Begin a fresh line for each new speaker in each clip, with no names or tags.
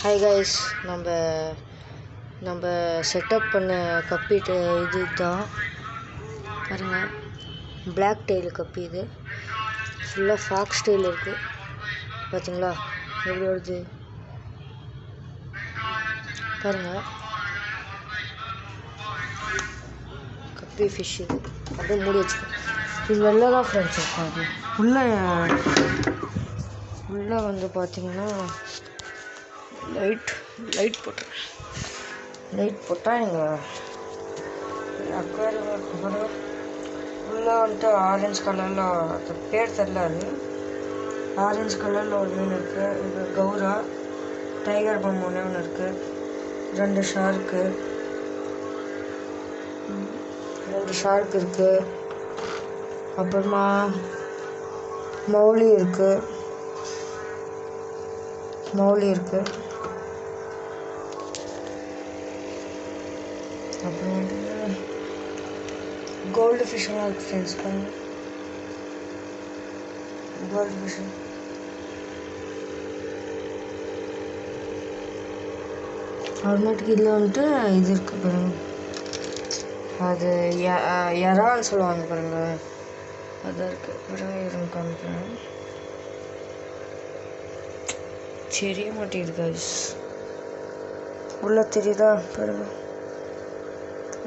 Hi guys, நம்ம setup பண்ண கப்பிட்டு இது தான் பாருங்கள். பிளாக் டெயில் கப்பி இது ஃபுல்லாக ஃபாக்ஸ் டெயில் இருக்குது. பார்த்தீங்களா எப்படி வருது பாருங்கள். கப்பி ஃபிஷ் இது அப்படியே மூடி வச்சுக்கோங்க. இது வெளில தான் ஃப்ரெண்ட்ஸ் இருக்காது. உள்ளே வந்து பார்த்தீங்கன்னா லைட் போட்டால் நீங்கள் அக்வாரியம் உள்ளே வந்துட்டு ஆரஞ்சு கலரில் அது பேர் தெரில. அது ஆரஞ்சு கலரில் ஒரு மீன் இருக்குது. இது கௌரா டைகர் பம் ஒன்று இருக்குது. 2 ஷார்க்கு இருக்குது. அப்புறமா மௌலி இருக்குது. அப்புறம் வந்து கோல்டு ஃபிஷ்ஷெல்லாம் இருக்குது ஃப்ரெண்ட்ஸ். பாருங்க, கோல்டு ஃபிஷ்ஷு அப்புறமேட்டுக்கு இதில் வந்துட்டு இது இருக்குது பாருங்க. அது எறான்னு சொல்லுவாங்க பாருங்க. அதான் இருக்குது பாருங்க. இருந்து காமிக்கிறேன். தெரிய மாட்டேங்குது கைஸ். உள்ளே தெரியுதா பாருங்க.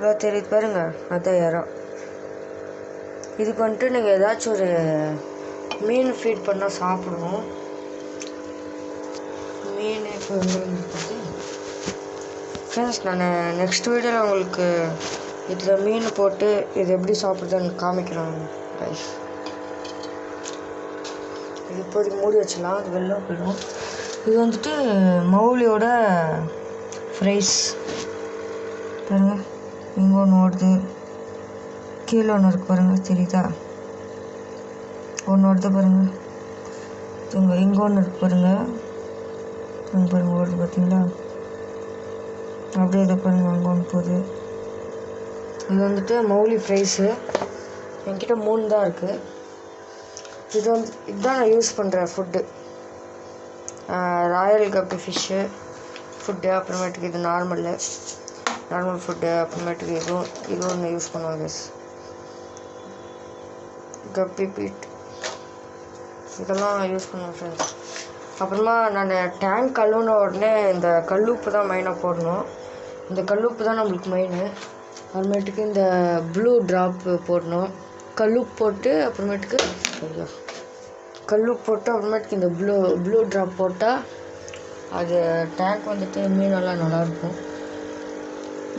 உள்ளே தெரியுது பாருங்க. அதான் இறம். இதுக்கு வந்துட்டு நீங்கள் ஏதாச்சும் ஒரு மீன் ஃபீட் பண்ணால் சாப்பிடுவோம். மீன் இப்போ வந்துருக்குது ஃப்ரெண்ட்ஸ். நான் நெக்ஸ்ட் வீடியோவில் உங்களுக்கு இதில் மீன் போட்டு இது எப்படி சாப்பிடுதுன்னு காமிக்கிறேன் கைஸ். இது இப்போதைக்கு மூடி வச்சிடலாம், அது வெளில போயிடும். இது வந்துட்டு மௌலியோட ஃப்ரைஸ் பாருங்க. இங்கே ஒன்று ஓடுது, கீழே ஒன்று இருக்குது பாருங்க. தெரியுதா? ஒன்று ஓடுது பாருங்க. இங்கே ஒன்று இருக்குது பாருங்க. பாருங்க ஓடுது பார்த்தீங்களா? அப்படியே இதை பாருங்க, அங்கே ஒன்று போகுது. இது வந்துட்டு மௌலி ஃப்ரைஸு. என்கிட்ட 3 தான் இருக்குது. இதுதான் நான் யூஸ் பண்ணுற ஃபுட்டு. ராயல் கப்பி ஃபிஷ்ஷு ஃபுட்டு. அப்புறமேட்டுக்கு இது நார்மல் ஃபுட்டு. அப்புறமேட்டுக்கு இது ஒன்று யூஸ் பண்ணுவாங்க கப்பி பீட். இதெல்லாம் யூஸ் பண்ணுவேன் ஃப்ரெண்ட்ஸ். அப்புறமா நான் டேங்க் கழுவுன உடனே இந்த கல்லுப்பு தான் மெயினாக போடணும். இந்த கல்லுப்பு தான் நம்மளுக்கு மெயின். அப்புறமேட்டுக்கு இந்த ப்ளூ ட்ராப்பு போடணும். கல்லுப்பு போட்டு அப்புறமேட்டுக்கு இந்த ப்ளூ ட்ராப் போட்டால் அது டேங்க் வந்துட்டு மீனெல்லாம் நல்லாயிருக்கும்.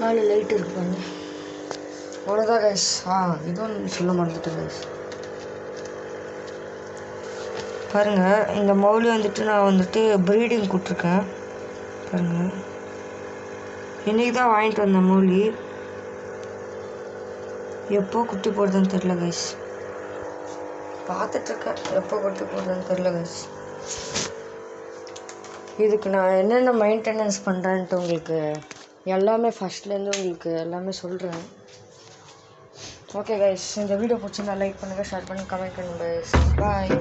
மேலே லைட் இருப்பாங்க. அவ்வளோதான் கைஸ். இதுவும் சொல்ல மறந்துட்டேன் கைஸ். பாருங்கள், இந்த மௌலி வந்துட்டு நான் வந்துட்டு ப்ரீடிங் கொடுத்துருக்கேன் பாருங்கள். இன்றைக்கி தான் வாங்கிட்டு வந்தேன் மௌலி. எப்போ குட்டி போடுறதுன்னு தெரில கைஸ். பார்த்துட்ருக்கேன், எப்போ குட்டி போடுறதுன்னு தெரில கைஸ். இதுக்கு நான் என்னென்ன மெயின்டெனன்ஸ் பண்ணுறேன்ட்டு உங்களுக்கு எல்லாமே ஃபஸ்ட்லேருந்து உங்களுக்கு எல்லாமே சொல்கிறேன். ஓகே கைஸ், இந்த வீடியோ பிடிச்சிருந்தா லைக் பண்ணுங்கள், ஷேர் பண்ணுங்கள், கமெண்ட் பண்ணுங்கள் கைஸ். பாய்.